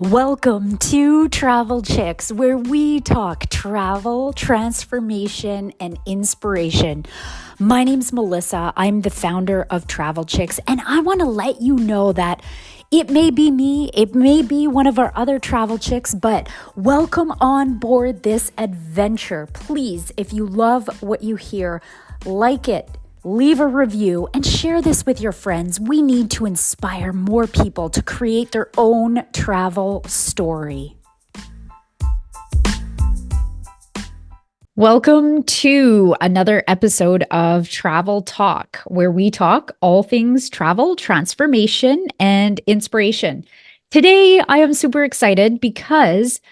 Welcome to Travel Chicks, where we talk travel, transformation, and inspiration. My name's Melissa. I'm the founder of Travel Chicks, and I want to let you know that it may be me, it may be one of our other travel chicks, but welcome on board this adventure. Please, if you love what you hear, like it. Leave a review and share this with your friends. We need to inspire more people to create their own travel story. Welcome to another episode of Travel Talk, where we talk all things travel, transformation, and inspiration. Today, I am super excited because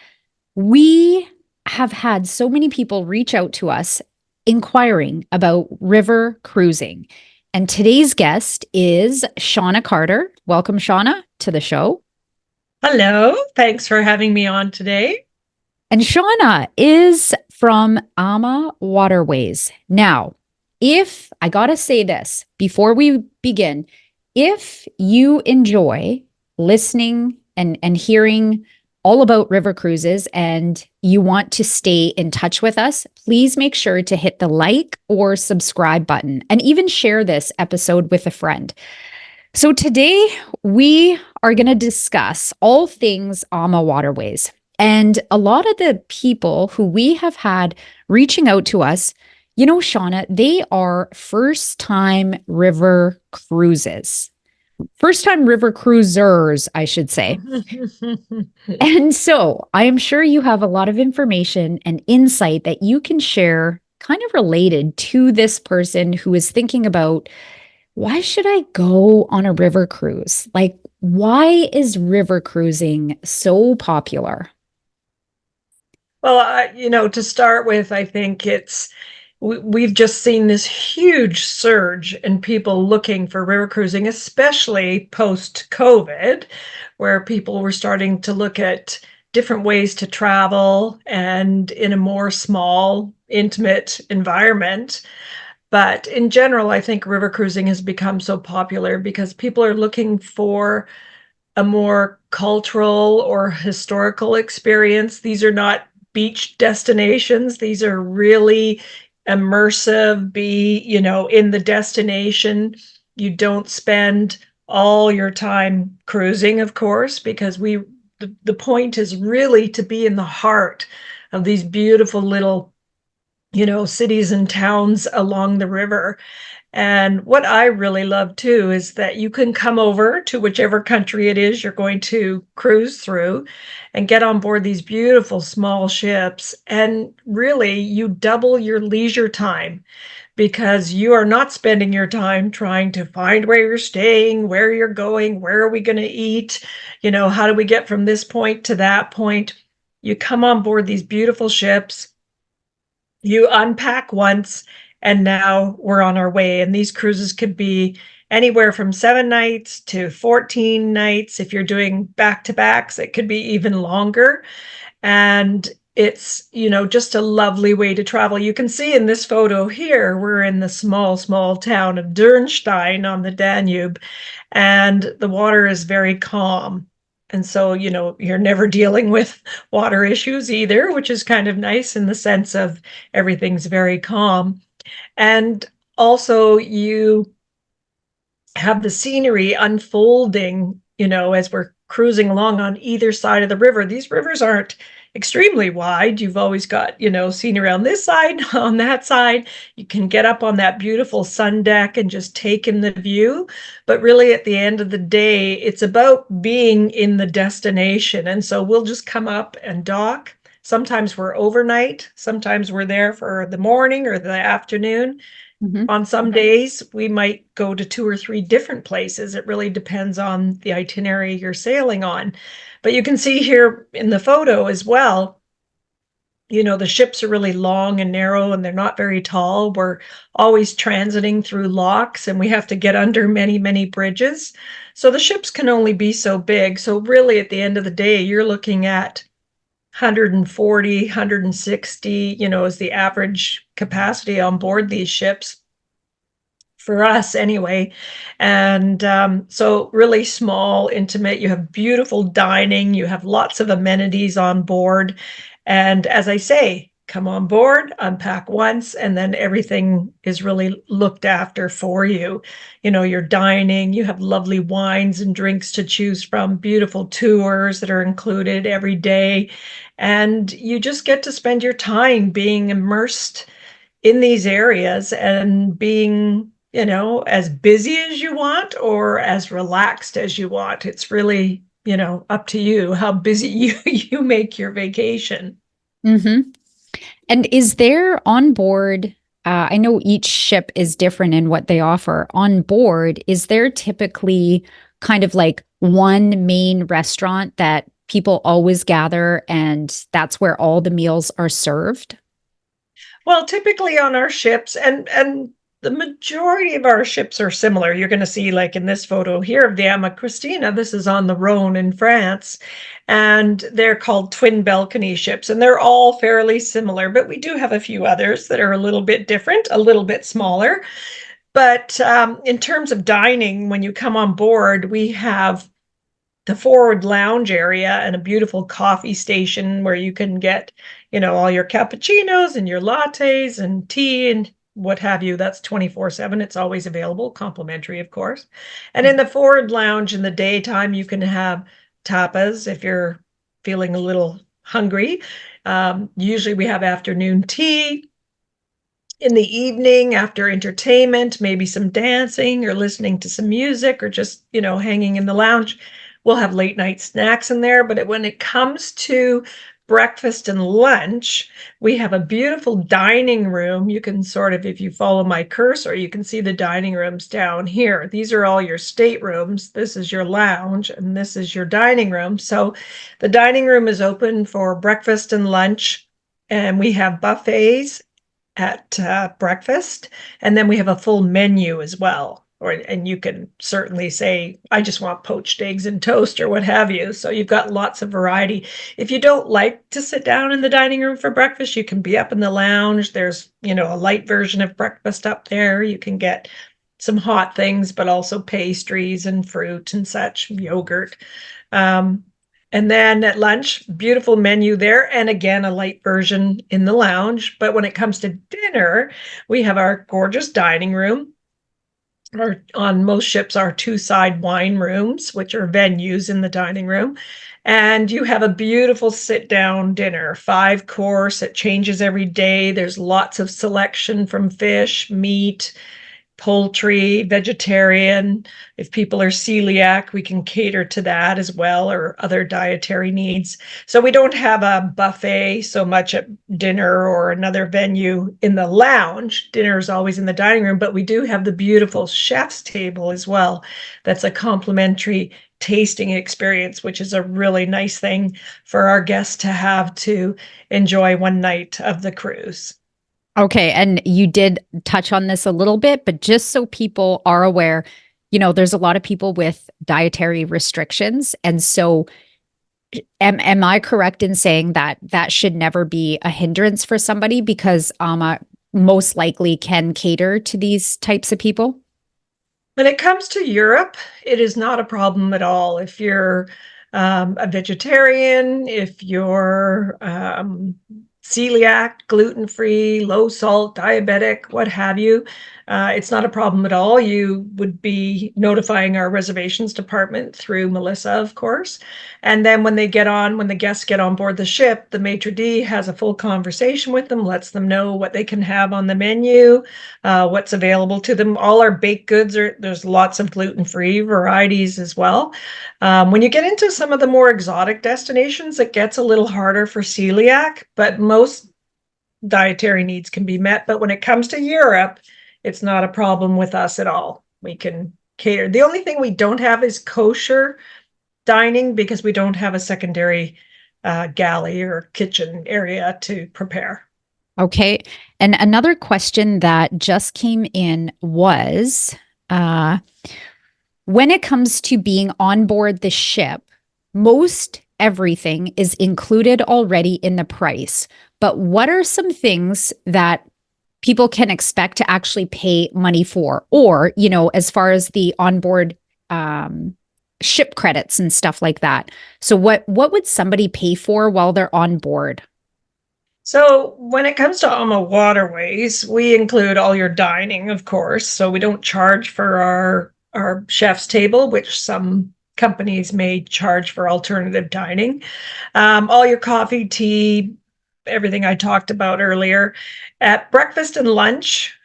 we have had so many people reach out to us inquiring about river cruising. And today's guest is Shauna Carter. Welcome, Shauna, to the show. Hello. Thanks for having me on today. And Shauna is from AMA Waterways. Now, if I got to say this before we begin, if you enjoy listening and hearing all about river cruises and you want to stay in touch with us, please make sure to hit the like or subscribe button and even share this episode with a friend. So today we are going to discuss all things AMA Waterways. And a lot of the people who we have had reaching out to us, you know, Shauna, they are first-time river cruises. First-time river cruisers, I should say. And so I am sure you have a lot of information and insight that you can share kind of related to this person who is thinking about, why should I go on a river cruise? Like, why is river cruising so popular? Well, to start with, I think we've just seen this huge surge in people looking for river cruising, especially post-COVID, where people were starting to look at different ways to travel and in a more small, intimate environment. But in general, I think river cruising has become so popular because people are looking for a more cultural or historical experience. These are not beach destinations. These are really immersive, in the destination. You don't spend all your time cruising, of course, because the point is really to be in the heart of these beautiful little, cities and towns along the river. And what I really love too is that you can come over to whichever country it is you're going to cruise through and get on board these beautiful small ships. And really, you double your leisure time because you are not spending your time trying to find where you're staying, where you're going, where are we going to eat, how do we get from this point to that point. You come on board these beautiful ships, you unpack once, and now we're on our way. And these cruises could be anywhere from 7 nights to 14 nights. If you're doing back-to-backs, it could be even longer. And it's, just a lovely way to travel. You can see in this photo here, we're in the small, small town of Dürnstein on the Danube, and the water is very calm. And so, you're never dealing with water issues either, which is kind of nice in the sense of everything's very calm. And also you have the scenery unfolding, as we're cruising along on either side of the river. These rivers aren't extremely wide. You've always got, scenery on this side, on that side. You can get up on that beautiful sun deck and just take in the view. But really, at the end of the day, it's about being in the destination. And so we'll just come up and dock. Sometimes we're overnight. Sometimes we're there for the morning or the afternoon. Mm-hmm. On some days, we might go to 2 or 3 different places. It really depends on the itinerary you're sailing on. But you can see here in the photo as well, the ships are really long and narrow and they're not very tall. We're always transiting through locks and we have to get under many, many bridges. So the ships can only be so big. So really at the end of the day, you're looking at 140, 160, is the average capacity on board these ships for us anyway. And so really small, intimate. You have beautiful dining. You have lots of amenities on board. And as I say, come on board, unpack once, and then everything is really looked after for you. You know, you're dining, you have lovely wines and drinks to choose from, beautiful tours that are included every day. And you just get to spend your time being immersed in these areas and being, you know, as busy as you want or as relaxed as you want. It's really, you know, up to you how busy you make your vacation. Mm-hmm. And is there on board? I know each ship is different in what they offer. On board, is there typically kind of like one main restaurant that people always gather and that's where all the meals are served? Well, typically on our ships, and the majority of our ships are similar. You're going to see, like in this photo here of the AMA Christina, this is on the Rhone in France, and they're called twin balcony ships, and they're all fairly similar, but we do have a few others that are a little bit different, a little bit smaller. But in terms of dining, when you come on board, we have the forward lounge area and a beautiful coffee station where you can get, you know, all your cappuccinos and your lattes and tea and what have you. That's 24/7. It's always available, complimentary, of course. And in the forward lounge in the daytime, you can have tapas if you're feeling a little hungry. Usually we have afternoon tea. In the evening after entertainment, maybe some dancing or listening to some music or just, you know, hanging in the lounge. We'll have late night snacks in there. But when it comes to breakfast and lunch, we have a beautiful dining room. You can sort of, if you follow my cursor, you can see the dining rooms down here. These are all your staterooms. This is your lounge and this is your dining room. So the dining room is open for breakfast and lunch. And we have buffets at breakfast, and then we have a full menu as well. And you can certainly say, I just want poached eggs and toast or what have you. So you've got lots of variety. If you don't like to sit down in the dining room for breakfast, you can be up in the lounge. There's, you know, a light version of breakfast up there. You can get some hot things, but also pastries and fruit and such, yogurt. Um, and then at lunch, beautiful menu there. And again, a light version in the lounge. But when it comes to dinner, we have our gorgeous dining room. On most ships are two side wine rooms, which are venues in the dining room. And you have a beautiful sit down dinner, 5 course. It changes every day. There's lots of selection from fish, meat, poultry, vegetarian. If people are celiac, we can cater to that as well, or other dietary needs. So we don't have a buffet so much at dinner or another venue in the lounge. Dinner is always in the dining room, but we do have the beautiful chef's table as well. That's a complimentary tasting experience, which is a really nice thing for our guests to have to enjoy one night of the cruise. Okay. And you did touch on this a little bit, but just so people are aware, you know, there's a lot of people with dietary restrictions. And so, am I correct in saying that that should never be a hindrance for somebody because AMA most likely can cater to these types of people? When it comes to Europe, it is not a problem at all. If you're a vegetarian, if you're celiac, gluten-free, low salt, diabetic, what have you, it's not a problem at all. You would be notifying our reservations department through Melissa, of course. And then when the guests get on board the ship, the maitre d' has a full conversation with them, lets them know what they can have on the menu, what's available to them. All our baked goods there's lots of gluten-free varieties as well. When you get into some of the more exotic destinations, it gets a little harder for celiac, but most dietary needs can be met. But when it comes to Europe, it's not a problem with us at all. We can cater. The only thing we don't have is kosher dining because we don't have a secondary galley or kitchen area to prepare. Okay. And another question that just came in was when it comes to being on board the ship, most everything is included already in the price. But what are some things that people can expect to actually pay money for, or, as far as the onboard ship credits and stuff like that. So what would somebody pay for while they're on board? So when it comes to AMA Waterways, we include all your dining, of course. So we don't charge for our chef's table, which some companies may charge for alternative dining. All your coffee, tea, everything I talked about earlier. At breakfast and lunch,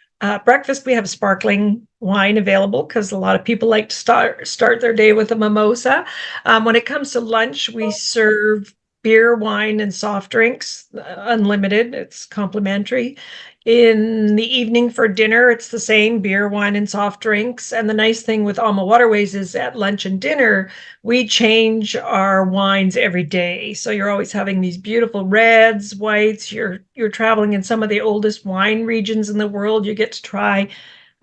breakfast we have sparkling wine available because a lot of people like to start their day with a mimosa. When it comes to lunch, we serve beer, wine, and soft drinks, unlimited. It's complimentary. In the evening for dinner, it's the same beer, wine, and soft drinks. And the nice thing with AMA Waterways is at lunch and dinner, we change our wines every day. So you're always having these beautiful reds, whites. You're traveling in some of the oldest wine regions in the world. You get to try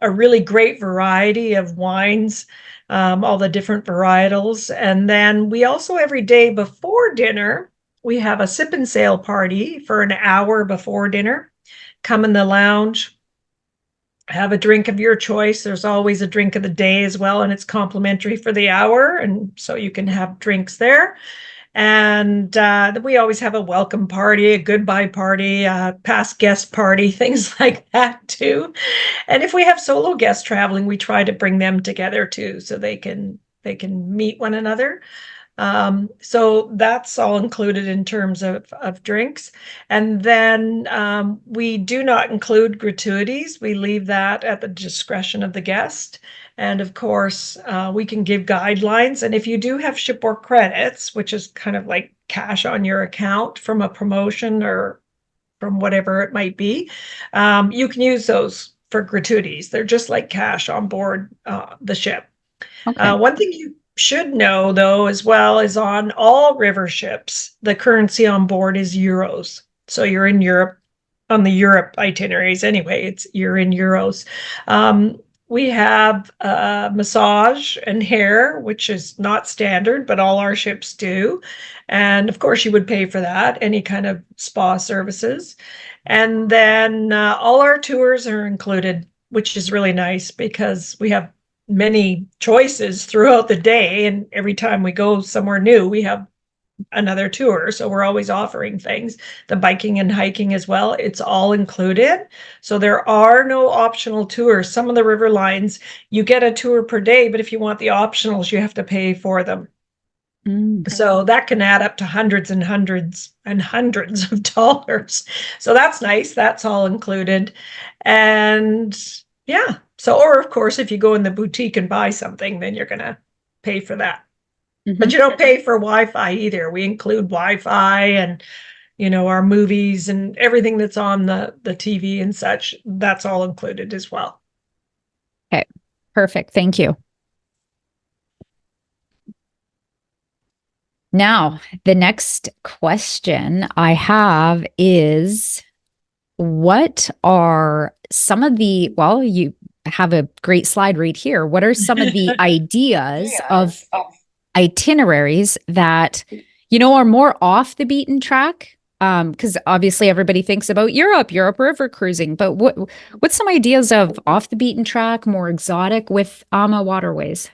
a really great variety of wines, all the different varietals. And then we also, every day before dinner, we have a sip and sail party for an hour before dinner. Come in the lounge, have a drink of your choice. There's always a drink of the day as well, and it's complimentary for the hour. And so you can have drinks there. And we always have a welcome party, a goodbye party, a past guest party, things like that too. And if we have solo guests traveling, we try to bring them together too, so they can meet one another. So that's all included in terms of drinks. And then we do not include gratuities. We leave that at the discretion of the guest. And of course, we can give guidelines. And if you do have shipboard credits, which is kind of like cash on your account from a promotion or from whatever it might be, you can use those for gratuities. They're just like cash on board the ship. Okay. One thing you should know, though, as well, is on all river ships, the currency on board is euros. So you're in Europe, on the Europe itineraries anyway, you're in euros. We have massage and hair, which is not standard, but all our ships do. And of course, you would pay for that, any kind of spa services. And then all our tours are included, which is really nice because we have many choices throughout the day. And every time we go somewhere new, we have another tour. So we're always offering things, the biking and hiking as well. It's all included. So there are no optional tours. Some of the river lines, you get a tour per day, but if you want the optionals, you have to pay for them. So that can add up to hundreds and hundreds and hundreds of dollars. So that's nice. That's all included. And yeah. So, or of course, if you go in the boutique and buy something, then you're going to pay for that. But you don't pay for Wi-Fi either. We include Wi-Fi and, our movies and everything that's on the TV and such. That's all included as well. Okay, perfect. Thank you. Now, the next question I have is, what are some of you have a great slide right here. What are some of the ideas of itineraries that, are more off the beaten track? Because obviously everybody thinks about Europe river cruising, but what's some ideas of off the beaten track, more exotic with AMA Waterways?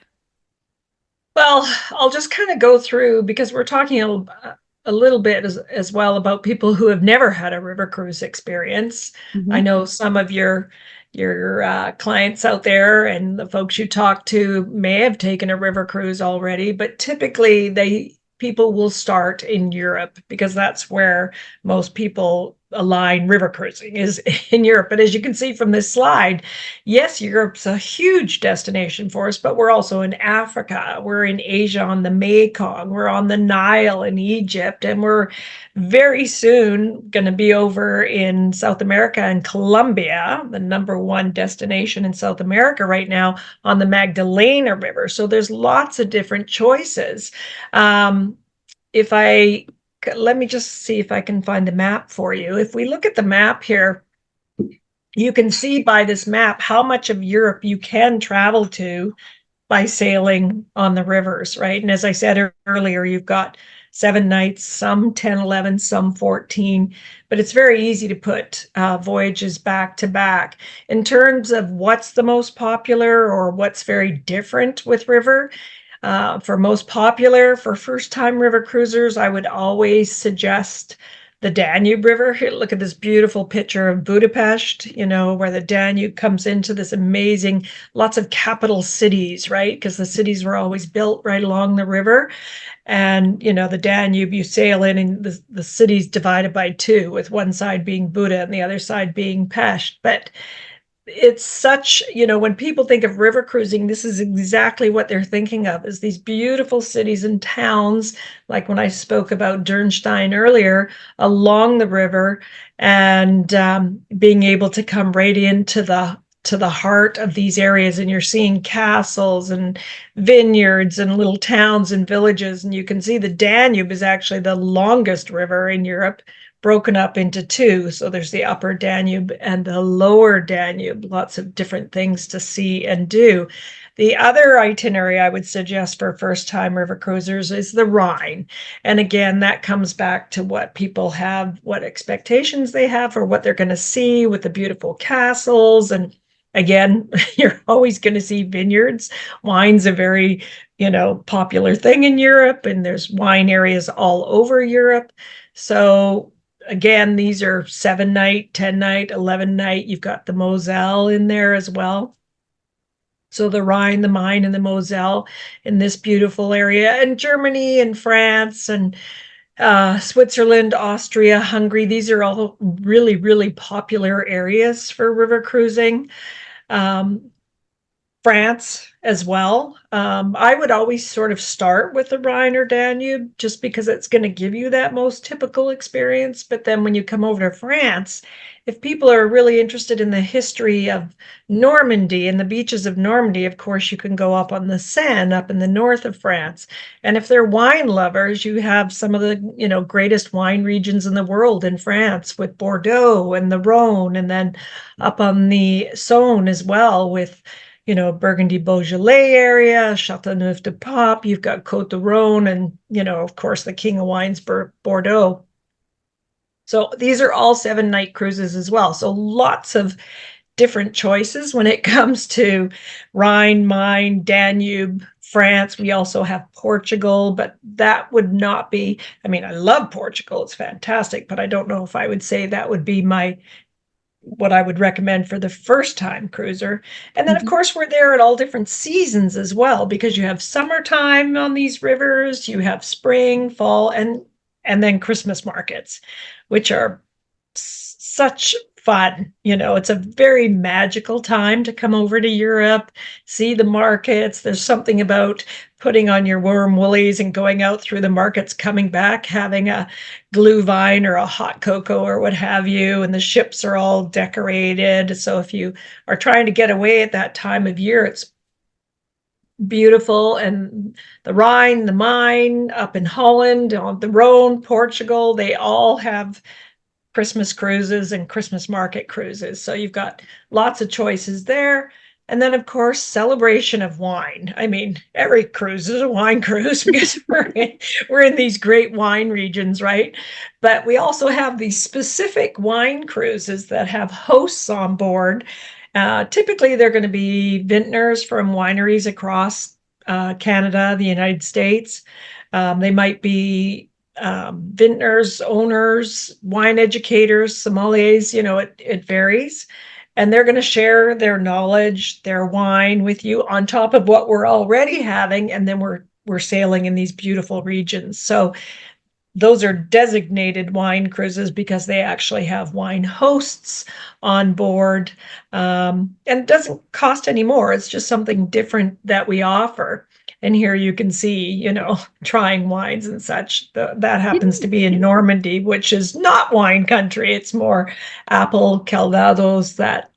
Well, I'll just kind of go through because we're talking a little bit as well about people who have never had a river cruise experience. I know some of your clients out there and the folks you talk to may have taken a river cruise already, but typically people will start in Europe because that's where most people align river cruising is in Europe. But as you can see from this slide, yes, Europe's a huge destination for us, but we're also in Africa, we're in Asia on the Mekong, we're on the Nile in Egypt, and we're very soon going to be over in South America and Colombia, the #1 destination in South America right now, on the Magdalena River. So there's lots of different choices. Let me just see if I can find the map for you. If we look at the map here, you can see by this map how much of Europe you can travel to by sailing on the rivers, right? And as I said earlier, you've got 7 nights, some 10, 11, some 14, but it's very easy to put voyages back to back. In terms of what's the most popular or what's very different with river, for most popular, for first-time river cruisers, I would always suggest the Danube River. Here, look at this beautiful picture of Budapest, where the Danube comes into this amazing, lots of capital cities, right? Because the cities were always built right along the river. And, the Danube, you sail in and the city's divided by two, with one side being Buda and the other side being Pest. But it's such, when people think of river cruising, this is exactly what they're thinking of, is these beautiful cities and towns, like when I spoke about Dürnstein earlier, along the river, and being able to come right into the heart of these areas, and you're seeing castles and vineyards and little towns and villages, and you can see the Danube is actually the longest river in Europe, broken up into two. So there's the upper Danube and the lower Danube, lots of different things to see and do. The other itinerary I would suggest for first-time river cruisers is the Rhine. And again, that comes back to what people have, what expectations they have for what they're going to see with the beautiful castles. And again, you're always going to see vineyards. Wine's a very, popular thing in Europe, and there's wine areas all over Europe. So again, these are 7-night, 10-night, 11-night. You've got the Moselle in there as well. So the Rhine, the Main, and the Moselle in this beautiful area, and Germany and France and Switzerland, Austria, Hungary. These are all really, really popular areas for river cruising. France as well. I would always sort of start with the Rhine or Danube, just because it's going to give you that most typical experience. But then when you come over to France, if people are really interested in the history of Normandy and the beaches of Normandy, of course, you can go up on the Seine, up in the north of France. And if they're wine lovers, you have some of the, greatest wine regions in the world in France, with Bordeaux and the Rhone, and then up on the Saône as well with, Burgundy Beaujolais area, Châteauneuf-du-Pape, you've got Côte du Rhône, and, of course, the king of wines, Bordeaux. So these are all 7-night cruises as well. So lots of different choices when it comes to Rhine, Main, Danube, France. We also have Portugal, but that would not be, I love Portugal. It's fantastic, but I don't know if I would say that would be what I would recommend for the first-time cruiser. And then, of course, we're there at all different seasons as well, because you have summertime on these rivers, you have spring, fall, and then Christmas markets, which are such fun. It's a very magical time to come over to Europe, see the markets. There's something about putting on your warm woolies and going out through the markets, coming back, having a glühwein or a hot cocoa or what have you, and the ships are all decorated. So if you are trying to get away at that time of year, it's beautiful. And the Rhine, the Main, up in Holland, on the Rhone, Portugal, they all have Christmas cruises and Christmas market cruises. So you've got lots of choices there. And then, of course, celebration of wine. Every cruise is a wine cruise because we're in these great wine regions, right? But we also have these specific wine cruises that have hosts on board. Typically, they're going to be vintners from wineries across Canada, the United States. They might be vintners, owners, wine educators, sommeliers, it varies. And they're going to share their knowledge, their wine with you on top of what we're already having. And then we're sailing in these beautiful regions. So those are designated wine cruises because they actually have wine hosts on board. And it doesn't cost any more. It's just something different that we offer. And here you can see, trying wines and such. That happens to be in Normandy, which is not wine country. It's more apple, calvados, that,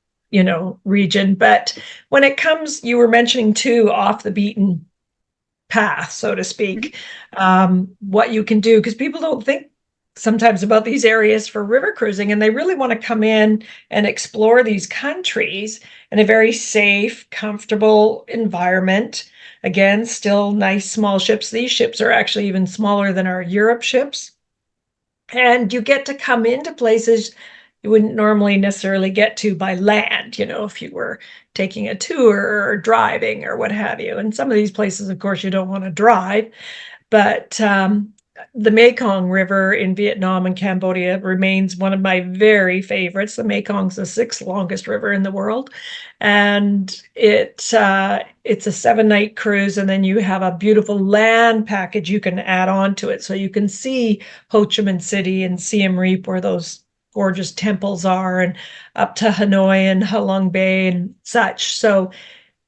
region. But when it comes, you were mentioning too, off the beaten path, so to speak, what you can do, because people don't think sometimes about these areas for river cruising, and they really want to come in and explore these countries in a very safe, comfortable environment. Again, still nice small ships. These ships are actually even smaller than our Europe ships. And you get to come into places you wouldn't normally necessarily get to by land, if you were taking a tour or driving or what have you. And some of these places, of course, you don't want to drive. But the Mekong River in Vietnam and Cambodia remains one of my very favorites. The Mekong's the sixth longest river in the world, and it's a 7-night cruise, and then you have a beautiful land package you can add on to it, so you can see Ho Chi Minh City and Siem Reap, where those gorgeous temples are, and up to Hanoi and Halong Bay and such. So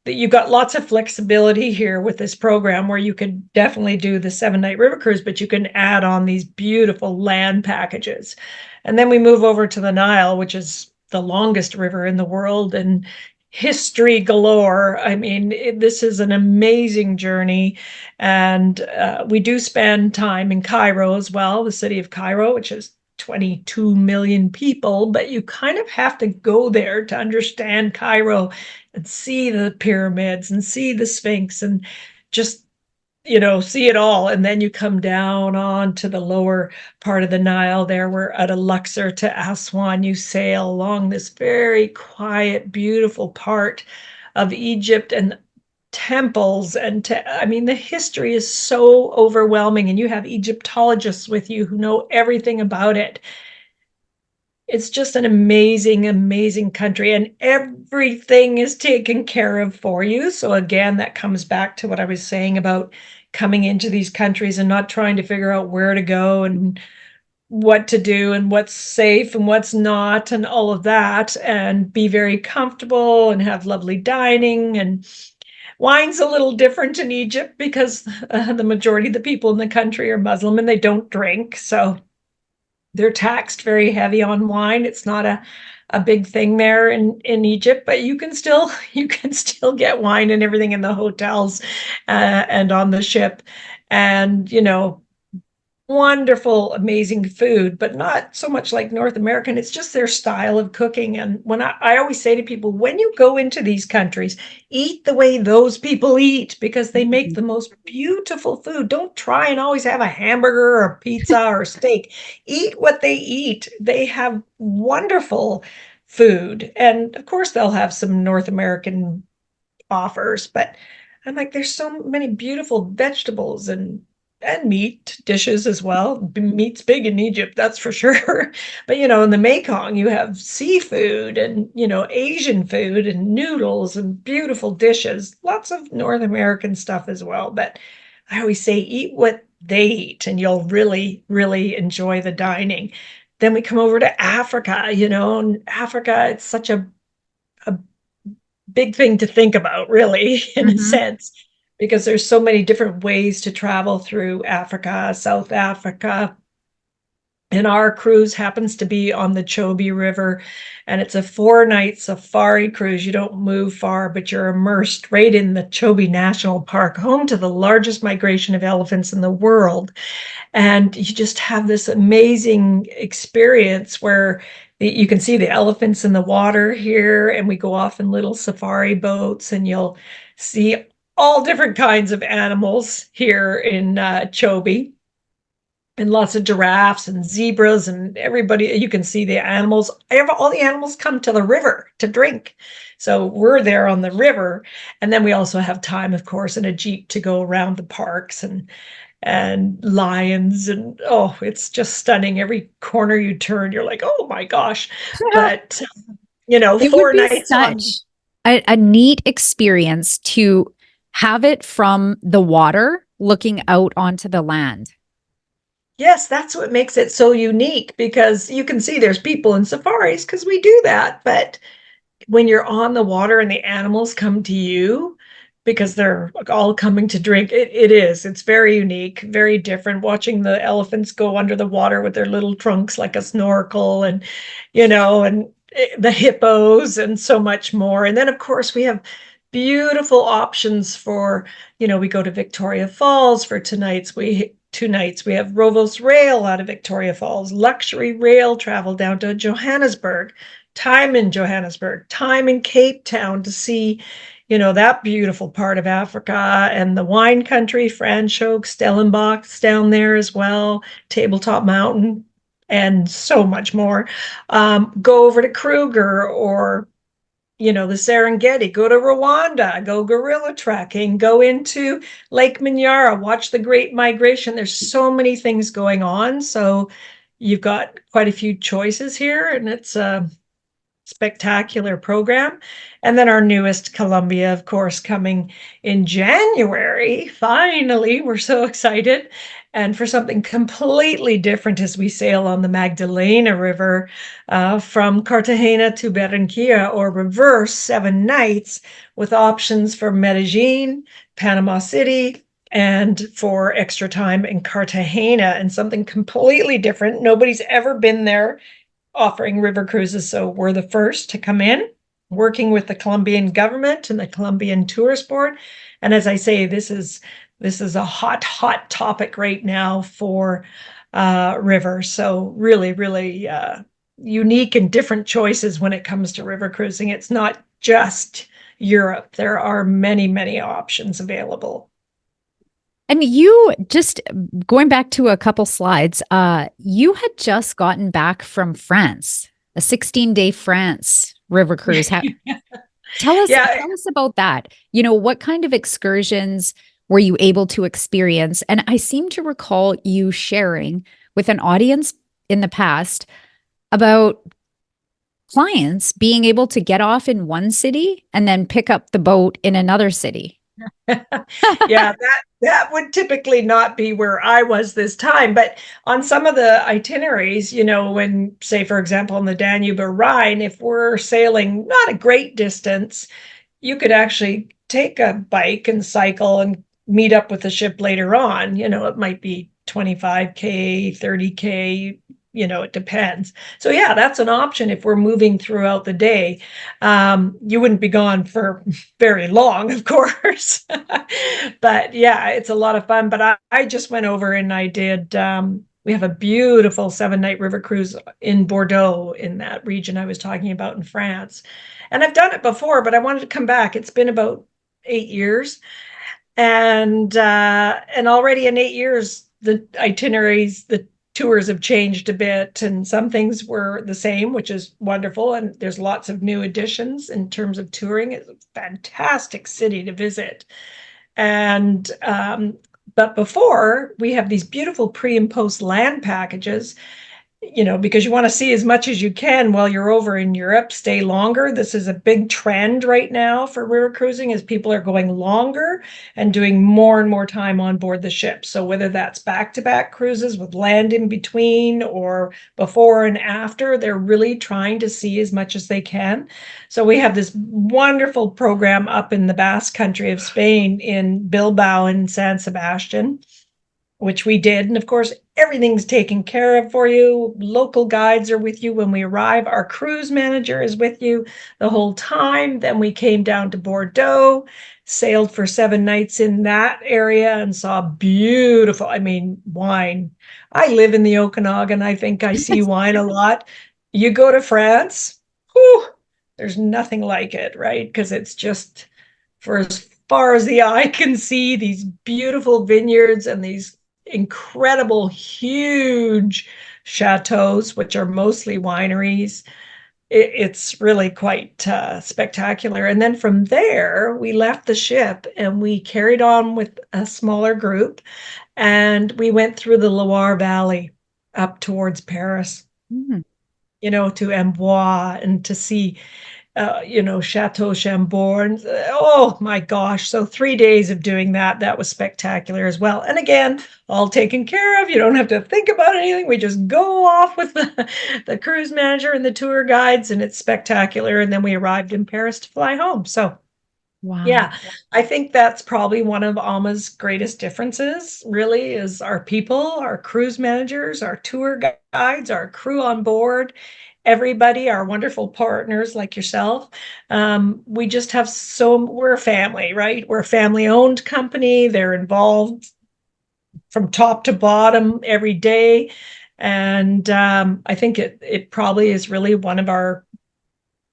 that you've got lots of flexibility here with this program, where you could definitely do the 7-night river cruise, but you can add on these beautiful land packages. And then we move over to the Nile, which is the longest river in the world, and history galore. I mean, this is an amazing journey. And we do spend time in Cairo as well, the city of Cairo, which is 22 million people, but you kind of have to go there to understand Cairo and see the pyramids and see the Sphinx and just, see it all. And then you come down on to the lower part of the Nile there. We're at Luxor to Aswan. You sail along this very quiet, beautiful part of Egypt, and temples, and I mean, the history is so overwhelming, and you have Egyptologists with you who know everything about it. It's just an amazing, amazing country, and everything is taken care of for you. So again, that comes back to what I was saying about coming into these countries and not trying to figure out where to go and what to do and what's safe and what's not and all of that, and be very comfortable and have lovely dining. And wine's a little different in Egypt because the majority of the people in the country are Muslim and they don't drink. So they're taxed very heavy on wine. It's not a big thing there in Egypt, but you can still get wine and everything in the hotels and on the ship. And wonderful, amazing food, but not so much like North American. It's just their style of cooking. And when I always say to people, when you go into these countries, eat the way those people eat, because they make the most beautiful food. Don't try and always have a hamburger or a pizza or a steak. Eat what they eat. They have wonderful food. And of course, they'll have some North American offers, but I'm like, there's so many beautiful vegetables and meat dishes as well. Meat's big in Egypt, that's for sure. But in the Mekong, you have seafood and Asian food and noodles and beautiful dishes. Lots of North American stuff as well. But I always say, eat what they eat, and you'll really, really enjoy the dining. Then we come over to Africa. And Africa, it's such a big thing to think about, really, in a sense, because there's so many different ways to travel through Africa, South Africa. And our cruise happens to be on the Chobe River, and it's a 4-night safari cruise. You don't move far, but you're immersed right in the Chobe National Park, home to the largest migration of elephants in the world. And you just have this amazing experience where you can see the elephants in the water here, and we go off in little safari boats, and you'll see all different kinds of animals here in Chobe, and lots of giraffes and zebras, and everybody. You can see the animals. All the animals come to the river to drink. So we're there on the river. And then we also have time, of course, in a Jeep to go around the parks and lions, and it's just stunning. Every corner you turn, you're like, oh my gosh. But It would 4 be nights on. such a neat experience to have it from the water looking out onto the land. Yes, that's what makes it so unique, because you can see there's people in safaris because we do that. But when you're on the water and the animals come to you because they're all coming to drink, it's very unique, very different. Watching the elephants go under the water with their little trunks like a snorkel, and and the hippos and so much more. And then of course we have beautiful options for, we go to Victoria Falls for tonight's. We 2 nights. We have Rovos Rail out of Victoria Falls, luxury rail travel down to Johannesburg, time in Johannesburg, time in Cape Town to see, that beautiful part of Africa and the wine country, Franschhoek, Stellenbosch down there as well, Tabletop Mountain, and so much more. Go over to Kruger or the Serengeti, go to Rwanda, go gorilla trekking, go into Lake Manyara, watch the Great Migration. There's so many things going on. So you've got quite a few choices here, and it's a spectacular program. And then our newest, Columbia, of course, coming in January. Finally, we're so excited. And for something completely different as we sail on the Magdalena River from Cartagena to Barranquilla, or reverse 7 nights with options for Medellin, Panama City, and for extra time in Cartagena, and something completely different. Nobody's ever been there offering river cruises, so we're the first to come in, working with the Colombian government and the Colombian Tourist Board. And as I say, this is a hot topic right now for rivers. So really unique and different choices when it comes to river cruising. It's not just Europe. There are many options available. And you, just going back to a couple slides, you had just gotten back from France, a 16-day France river cruise. Tell us, Yeah. tell us about that. What kind of excursions were you able to experience? And I seem to recall you sharing with an audience in the past about clients being able to get off in one city and then pick up the boat in another city. Yeah, that would typically not be where I was this time. But on some of the itineraries, when, say, for example, on the Danube or Rhine, if we're sailing not a great distance, you could actually take a bike and cycle and meet up with the ship later on. It might be 25K, 30K, it depends. So yeah, that's an option if we're moving throughout the day. You wouldn't be gone for very long, of course. But yeah, it's a lot of fun. But I just went over and I did, we have a beautiful 7-night river cruise in Bordeaux, in that region I was talking about in France. And I've done it before, but I wanted to come back. It's been about 8 years. And already in 8 years, the itineraries, the tours have changed a bit, and some things were the same, which is wonderful. And there's lots of new additions in terms of touring. It's a fantastic city to visit. And but before, we have these beautiful pre and post land packages, because you want to see as much as you can while you're over in Europe, stay longer. This is a big trend right now for river cruising, as people are going longer and doing more and more time on board the ship. So whether that's back-to-back cruises with land in between or before and after, they're really trying to see as much as they can. So we have this wonderful program up in the Basque Country of Spain, in Bilbao and San Sebastian, which we did. And of course, everything's taken care of for you. Local guides are with you when we arrive. Our cruise manager is with you the whole time. Then we came down to Bordeaux, sailed for 7 nights in that area, and saw beautiful, wine. I live in the Okanagan. I think I see wine a lot. You go to France, whew, there's nothing like it, right? Because it's just, for as far as the eye can see, these beautiful vineyards and these incredible, huge chateaus, which are mostly wineries. It's really quite spectacular. And then from there, we left the ship and we carried on with a smaller group, and we went through the Loire Valley up towards Paris, Mm. to Amboise, and to see Chateau Chambord. Oh my gosh. So 3 days of doing that. That was spectacular as well. And again, all taken care of. You don't have to think about anything. We just go off with the cruise manager and the tour guides, and it's spectacular. And then we arrived in Paris to fly home. So Wow. yeah, I think that's probably one of AMA's greatest differences, really, is our people, our cruise managers, our tour guides, our crew on board, everybody, our wonderful partners like yourself. We just have we're a family, right? We're a family owned company. They're involved from top to bottom every day. And I think it probably is really one of our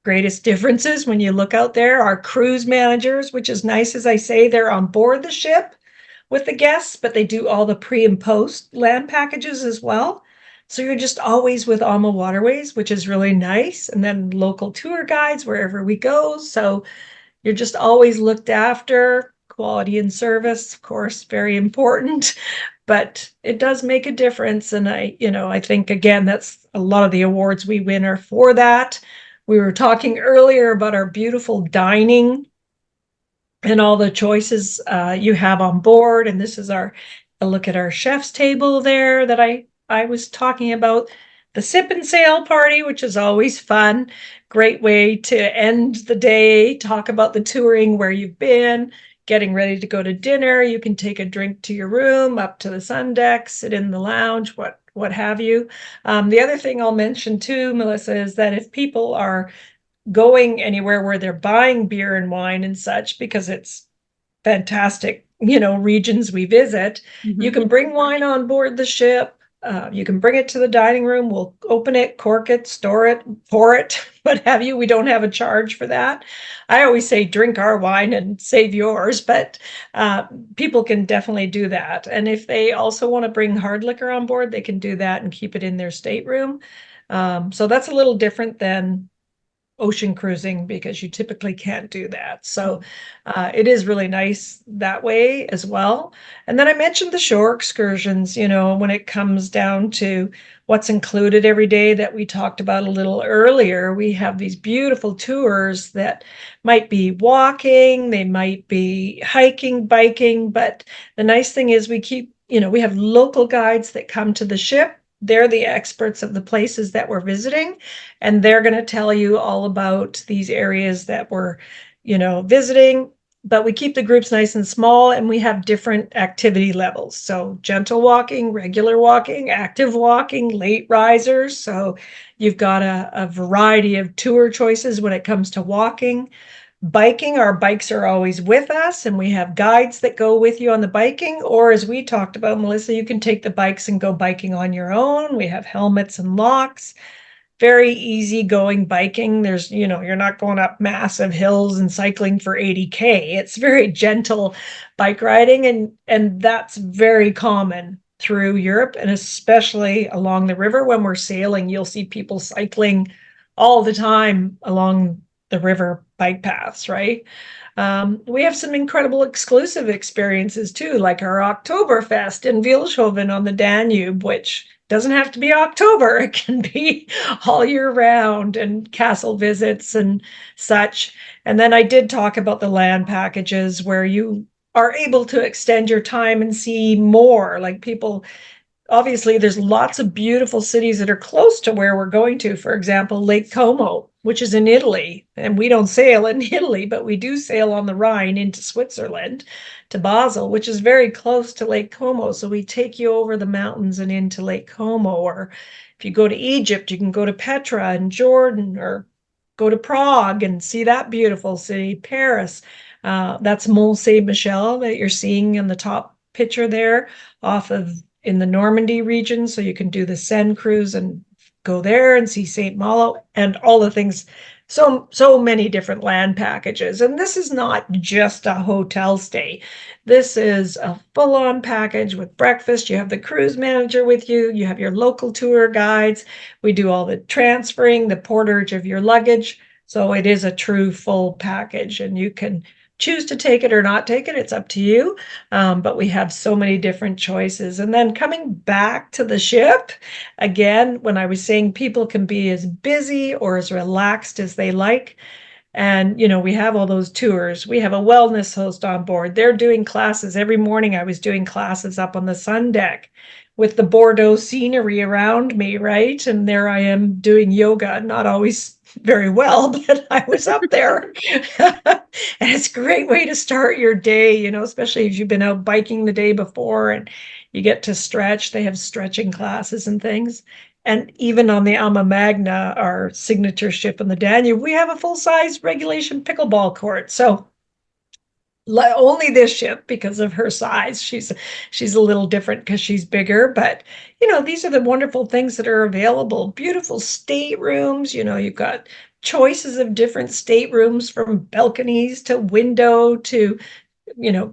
greatest differences when you look out there. Our cruise managers, which is nice, as I say, they're on board the ship with the guests, but they do all the pre and post land packages as well. So you're just always with AMA Waterways, which is really nice. And then local tour guides wherever we go. So you're just always looked after. Quality and service, of course, very important, but it does make a difference. And I think again, that's a lot of the awards we win are for that. We were talking earlier about our beautiful dining and all the choices you have on board. And this is a look at our chef's table there that I was talking about. The sip and sail party, which is always fun. Great way to end the day, talk about the touring, where you've been, getting ready to go to dinner. You can take a drink to your room, up to the sun deck, sit in the lounge, what have you. The other thing I'll mention too, Melissa, is that if people are going anywhere where they're buying beer and wine and such, because it's fantastic, regions we visit, you Mhm. can bring wine on board the ship. You can bring it to the dining room. We'll open it, cork it, store it, pour it, what have you. We don't have a charge for that. I always say drink our wine and save yours, but people can definitely do that. And if they also want to bring hard liquor on board, they can do that and keep it in their stateroom. So that's a little different than ocean cruising, because you typically can't do that. So it is really nice that way as well. And then I mentioned the shore excursions, when it comes down to what's included every day that we talked about a little earlier. We have these beautiful tours that might be walking, they might be hiking, biking, but the nice thing is we have local guides that come to the ship. They're the experts of the places that we're visiting, and they're going to tell you all about these areas that we're visiting. But we keep the groups nice and small, and we have different activity levels. So gentle walking, regular walking, active walking, late risers. So you've got a variety of tour choices when it comes to walking. Biking, our bikes are always with us, and we have guides that go with you on the biking. Or, as we talked about, Melissa, you can take the bikes and go biking on your own. We have helmets and locks. Very easy going biking. You're not going up massive hills and cycling for 80K. It's very gentle bike riding, and that's very common through Europe, and especially along the river. When we're sailing, you'll see people cycling all the time along the river bike paths, right? We have some incredible exclusive experiences too, like our Oktoberfest in Vilshofen on the Danube, which doesn't have to be October. It can be all year round, and castle visits and such. And then I did talk about the land packages where you are able to extend your time and see more. Like, people, obviously there's lots of beautiful cities that are close to where we're going to. For example, Lake Como, which is in Italy, and we don't sail in Italy, but we do sail on the Rhine into Switzerland to Basel, which is very close to Lake Como. So we take you over the mountains and into Lake Como. Or if you go to Egypt, you can go to Petra and Jordan, or go to Prague and see that beautiful city. Paris, that's Mont Saint Michel that you're seeing in the top picture there, off of in the Normandy region. So you can do the Seine cruise and go there and see St. Malo and all the things. So many different land packages. And this is not just a hotel stay. This is a full-on package with breakfast. You have the cruise manager with you. You have your local tour guides. We do all the transferring, the porterage of your luggage. So it is a true full package, and you can choose to take it or not take it. It's up to you. But we have so many different choices. And then coming back to the ship, again, when I was saying people can be as busy or as relaxed as they like. And, we have all those tours. We have a wellness host on board. They're doing classes. Every morning I was doing classes up on the sun deck with the Bordeaux scenery around me, right? And there I am doing yoga, not always very well, but I was up there. And it's a great way to start your day, especially if you've been out biking the day before and you get to stretch. They have stretching classes and things. And even on the Alma Magna, our signature ship in the Danube, we have a full-size regulation pickleball court. So only this ship because of her size. She's a little different because she's bigger, but these are the wonderful things that are available. Beautiful staterooms. You've got choices of different staterooms from balconies to window to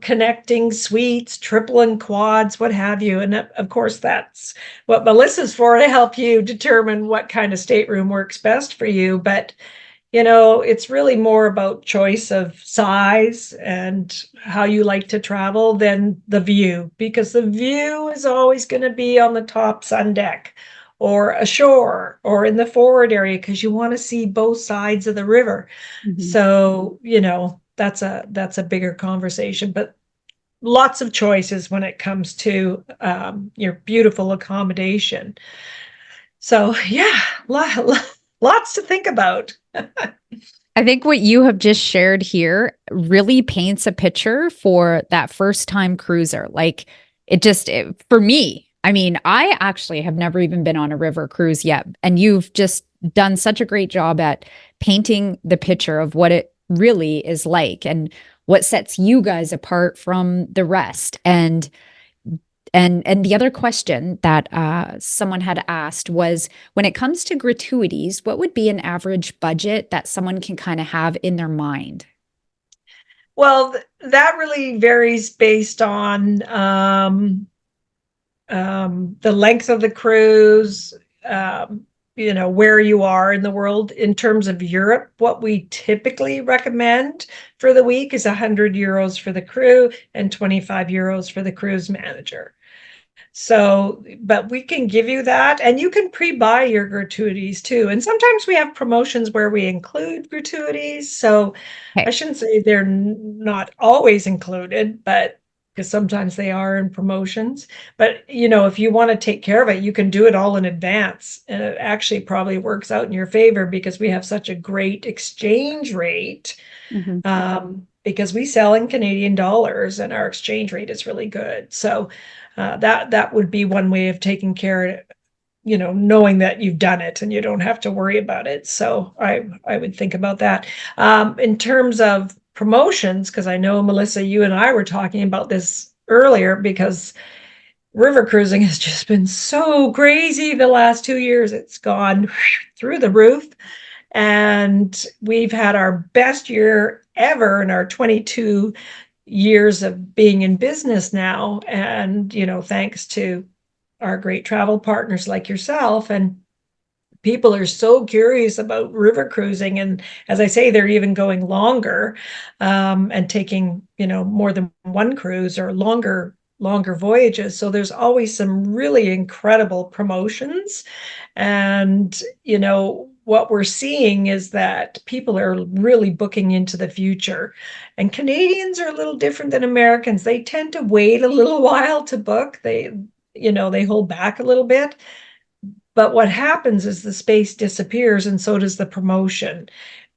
connecting suites, triple and quads, what have you. And of course, that's what Melissa's for, to help you determine what kind of stateroom works best for you. But it's really more about choice of size and how you like to travel than the view, because the view is always going to be on the top sun deck or ashore or in the forward area, because you want to see both sides of the river. Mhm. So, that's a bigger conversation, but lots of choices when it comes to your beautiful accommodation. So yeah, lots to think about. I think what you have just shared here really paints a picture for that first time cruiser. Like for me, I mean, I actually have never even been on a river cruise yet. And you've just done such a great job at painting the picture of what it really is like and what sets you guys apart from the rest. And the other question that someone had asked was, when it comes to gratuities, what would be an average budget that someone can kind of have in their mind? Well, that really varies based on the length of the cruise, where you are in the world. In terms of Europe, what we typically recommend for the week is €100 for the crew and €25 for the cruise manager. So, but we can give you that, and you can pre-buy your gratuities too. And sometimes we have promotions where we include gratuities. So I Okay. shouldn't say they're not always included, but because sometimes they are in promotions. But if you want to take care of it, you can do it all in advance. And it actually probably works out in your favor because we have such a great exchange rate. Mhm. Because we sell in Canadian dollars and our exchange rate is really good. So that would be one way of taking care, knowing that you've done it and you don't have to worry about it. So I would think about that. In terms of promotions, because I know, Melissa, you and I were talking about this earlier, because river cruising has just been so crazy the last 2 years. It's gone through the roof. And we've had our best year ever in our 22 years of being in business now. And, thanks to our great travel partners like yourself. And people are so curious about river cruising. And as I say, they're even going longer and taking, more than one cruise or longer voyages. So there's always some really incredible promotions. And, what we're seeing is that people are really booking into the future. And Canadians are a little different than Americans. They tend to wait a little while to book. They hold back a little bit. But what happens is the space disappears, and so does the promotion.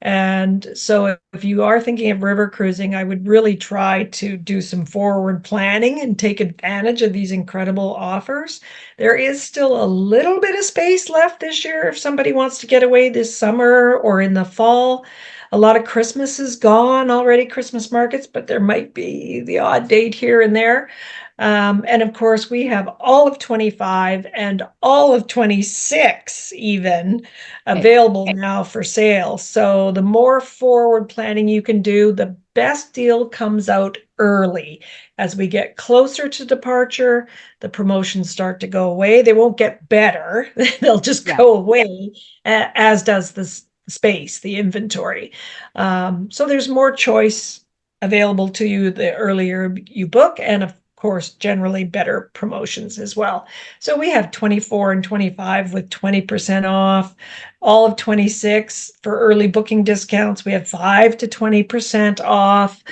And so if you are thinking of river cruising, I would really try to do some forward planning and take advantage of these incredible offers. There is still a little bit of space left this year if somebody wants to get away this summer or in the fall. A lot of Christmas is gone already, Christmas markets, but there might be the odd date here and there. And of course, we have all of 25 and all of 26 even Okay. available now for sale. So the more forward planning you can do, the best deal comes out early. As we get closer to departure, the promotions start to go away. They won't get better, they'll just Yeah. go away, as does the space, the inventory. So there's more choice available to you the earlier you book, and of course generally better promotions as well. So we have 24 and 25 with 20% off, all of 26 for early booking discounts. We have 5 to 20% off.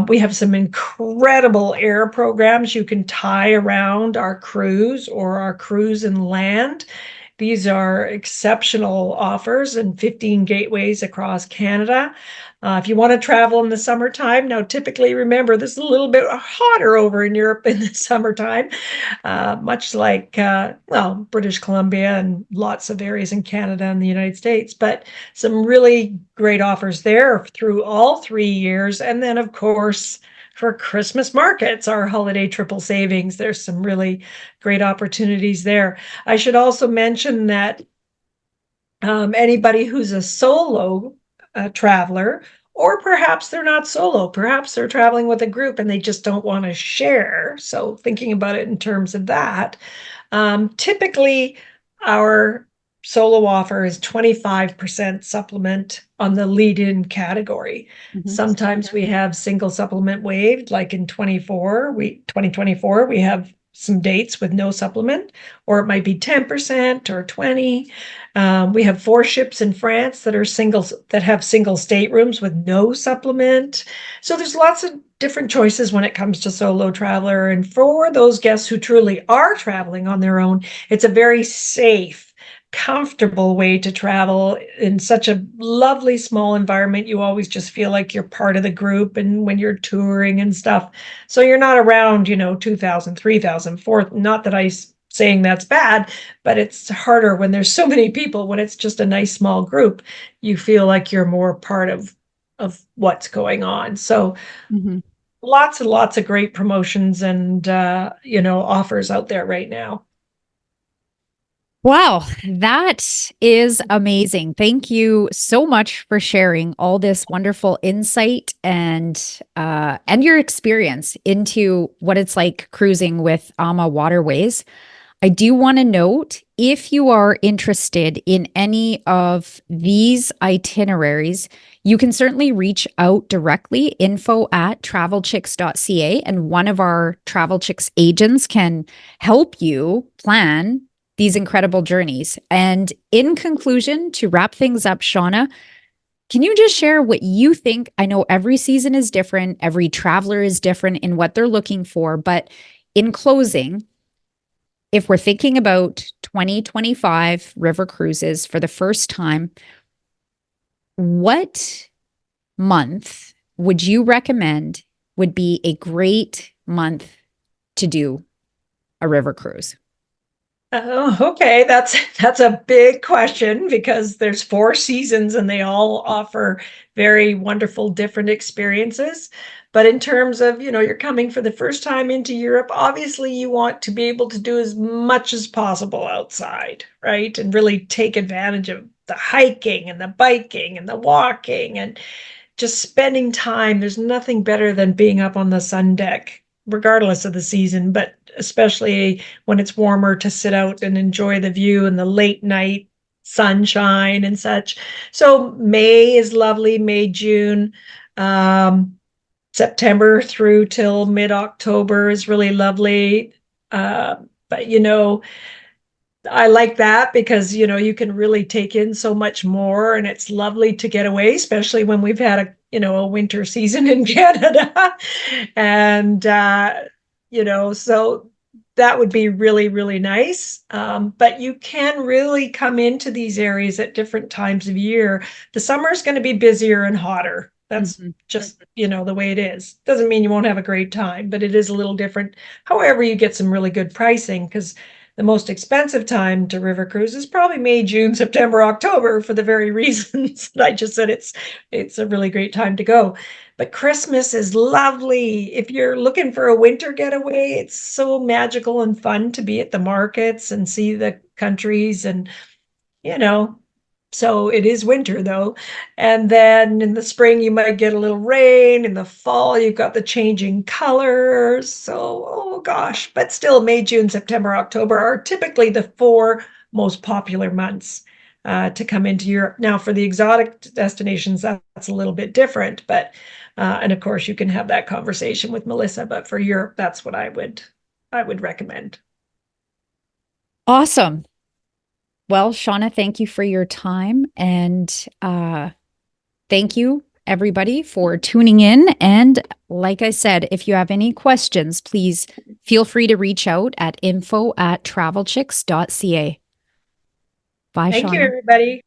We have some incredible air programs you can tie around our cruise or our cruise and land. These are exceptional offers and 15 gateways across Canada. If you want to travel in the summertime, now typically remember this is a little bit hotter over in Europe in the summertime, much like, well, British Columbia and lots of areas in Canada and the United States, but some really great offers there through all 3 years. And then, of course, for Christmas markets, our holiday triple savings, there's some really great opportunities there. I should also mention that anybody who's a solo traveler, or perhaps they're not solo, perhaps they're traveling with a group and they just don't want to share. So thinking about it in terms of that, typically our solo offer is 25% supplement on the lead-in category. Sometimes we have single supplement waived, like in 2024, we have some dates with no supplement, or it might be 10% or 20. We have 4 ships in France that have single staterooms with no supplement. So there's lots of different choices when it comes to solo traveler. And for those guests who truly are traveling on their own, it's a very safe, comfortable way to travel in such a lovely small environment. You always just feel like you're part of the group, and when you're touring and stuff, so you're not around 2,000, 3,000, 4,000. Not that saying that's bad, but it's harder when there's so many people. When it's just a nice small group, you feel like you're more part of what's going on. So lots and lots of great promotions and offers out there right now. Wow, that is amazing. Thank you so much for sharing all this wonderful insight and your experience into what it's like cruising with AMA Waterways. I do want to note, if you are interested in any of these itineraries, you can certainly reach out directly, info@travelchicks.ca, and one of our Travel Chicks agents can help you plan these incredible journeys. And in conclusion, to wrap things up, Shauna, can you just share what you think? I know every season is different, every traveler is different in what they're looking for, but in closing, if we're thinking about 2025 river cruises for the first time, what month would you recommend would be a great month to do a river cruise? Oh, okay. That's a big question because there's 4 seasons and they all offer very wonderful different experiences. But in terms of, you're coming for the first time into Europe, obviously you want to be able to do as much as possible outside, right? And really take advantage of the hiking and the biking and the walking and just spending time. There's nothing better than being up on the sun deck, regardless of the season, but especially when it's warmer, to sit out and enjoy the view and the late night sunshine and such. So May is lovely, May, June. September through till mid-October is really lovely. But I like that because you can really take in so much more, and it's lovely to get away, especially when we've had a winter season in Canada. And so that would be really, really nice. But you can really come into these areas at different times of year. The summer is going to be busier and hotter. That's just, the way it is. Doesn't mean you won't have a great time, but it is a little different. However, you get some really good pricing, because the most expensive time to river cruise is probably May, June, September, October, for the very reasons that I just said. It's a really great time to go. But Christmas is lovely. If you're looking for a winter getaway, it's so magical and fun to be at the markets and see the countries and, so it is winter though. And then in the spring, you might get a little rain. In the fall, you've got the changing colors. So, oh gosh, but still May, June, September, October are typically the 4 most popular months to come into Europe. Now for the exotic destinations, that's a little bit different, but, and of course you can have that conversation with Melissa, but for Europe, that's what I would recommend. Awesome. Well, Shauna, thank you for your time. And thank you, everybody, for tuning in. And like I said, if you have any questions, please feel free to reach out at info@travelchicks.ca. Bye, Thank you, Shauna. everybody.